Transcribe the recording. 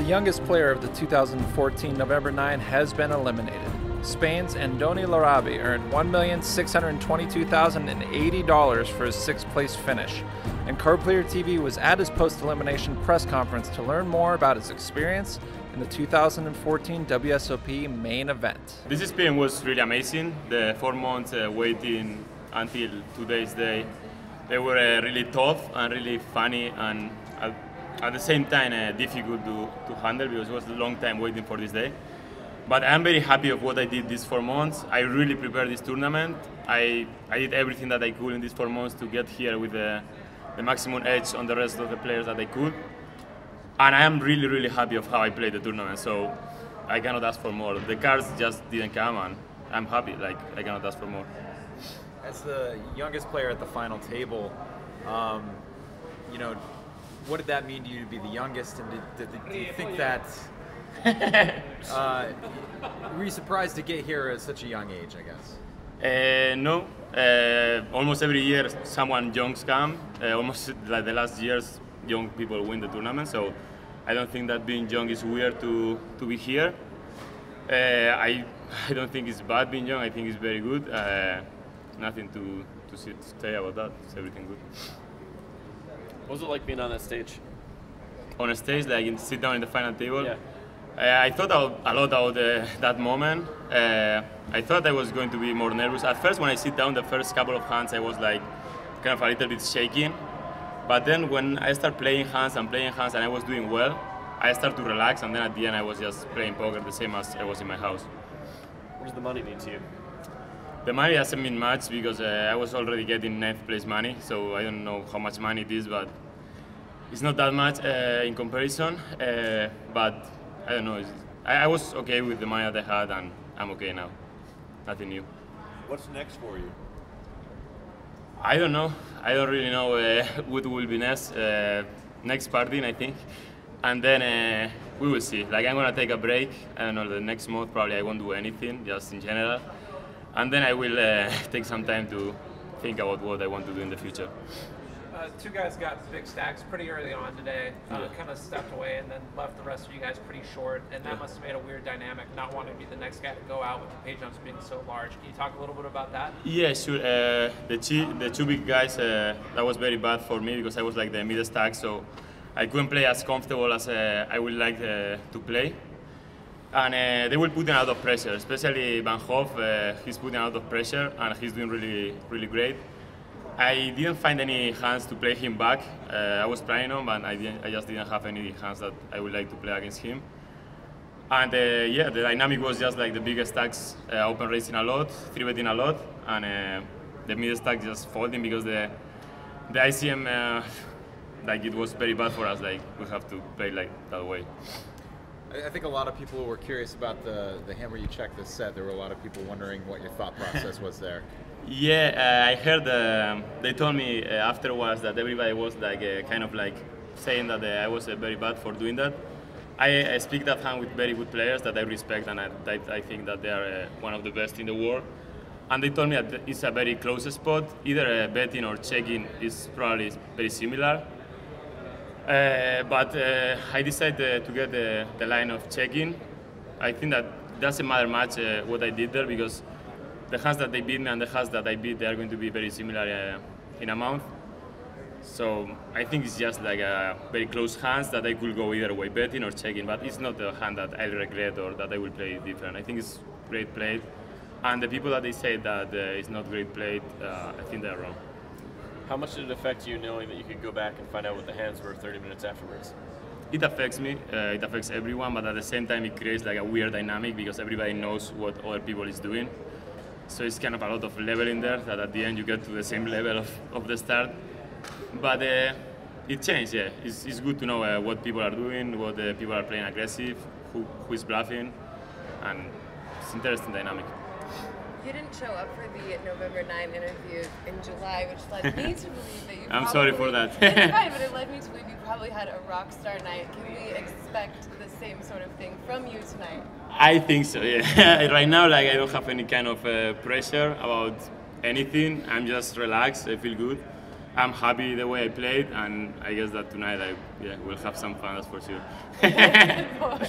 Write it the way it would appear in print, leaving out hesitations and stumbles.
youngest player of the 2014 November 9 has been eliminated. Spain's Andoni Larrabe earned $1,622,080 for his sixth-place finish, and Card Player TV was at his post-elimination press conference to learn more about his experience in the 2014 WSOP main event. This experience was really amazing. The 4 months waiting until today's day, they were really tough and really funny, and at the same time difficult to handle because it was a long time waiting for this day. But I'm very happy of what I did these 4 months. I really prepared this tournament. I did everything that I could in these 4 months to get here with the maximum edge on the rest of the players that I could. And I am really, really happy of how I played the tournament. So I cannot ask for more. The cards just didn't come, and I'm happy. Like, I cannot ask for more. As the youngest player at the final table, you know, what did that mean to you to be the youngest? And do you think that? Were you surprised to get here at such a young age, I guess? No. Almost every year someone young come. Almost like the last years, young people win the tournament. So I don't think that being young is weird to be here. I don't think it's bad being young. I think it's very good. Nothing to say about that. It's everything good. What was it like being on that stage? On a stage, like sit down in the final table? Yeah. I thought a lot about that moment. I thought I was going to be more nervous. At first, when I sit down, the first couple of hands, I was like kind of a little bit shaking. But then when I start playing hands and I was doing well, I start to relax, and then at the end, I was just playing poker the same as I was in my house. What does the money mean to you? The money doesn't mean much because I was already getting 9th place money, so I don't know how much money it is, but it's not that much in comparison. But I don't know. I was okay with the money that I had, and I'm okay now. Nothing new. What's next for you? I don't know. I don't really know what will be next. Next party, I think. And then we will see. Like, I'm gonna take a break. I don't know, the next month probably I won't do anything, just in general. And then I will take some time to think about what I want to do in the future. Two guys got big stacks pretty early on today, kind of stepped away and then left the rest of you guys pretty short, and that must have made a weird dynamic, not wanting to be the next guy to go out with the pay jumps being so large. Can you talk a little bit about that? Yeah, sure. The two big guys, that was very bad for me because I was like the mid stack, so I couldn't play as comfortable as I would like to play. And they will put a lot of pressure, especially Van Hoff. He's putting a lot of pressure, and he's doing really, really great. I didn't find any hands to play him back. I was planning on, but I just didn't have any hands that I would like to play against him. And yeah, the dynamic was just like the biggest stacks open raising a lot, 3-betting a lot, and the mid stack just folding because the ICM, like, it was very bad for us. Like, we have to play like that way. I think a lot of people were curious about the hand where you checked this set. There were a lot of people wondering what your thought process was there. Yeah, I heard they told me afterwards that everybody was like kind of like saying that I was very bad for doing that. I speak that hand with very good players that I respect, and I think that they are one of the best in the world. And they told me that it's a very close spot. Either betting or checking is probably very similar. But I decided to get the line of checking. I think that it doesn't matter much what I did there because the hands that they beat me and the hands that I beat, they are going to be very similar in amount. So I think it's just like a very close hands that I could go either way, betting or checking, but it's not a hand that I regret or that I will play different. I think it's great played. And the people that they say that it's not great played, I think they're wrong. How much did it affect you knowing that you could go back and find out what the hands were 30 minutes afterwards? It affects me, it affects everyone, but at the same time it creates like a weird dynamic because everybody knows what other people is doing. So it's kind of a lot of level in there that at the end you get to the same level of the start. But it changed, yeah. It's good to know what people are doing, what people are playing aggressive, who is bluffing, and it's interesting dynamic. You didn't show up for the November 9 interview in July, which led me to believe that you I'm sorry for that. It's fine, but it led me to believe you probably had a rock star night. Can we expect the same sort of thing from you tonight? I think so, yeah. Right now, like, I don't have any kind of pressure about anything. I'm just relaxed, I feel good. I'm happy the way I played, and I guess that tonight I will have some fun, that's for sure. Good boy.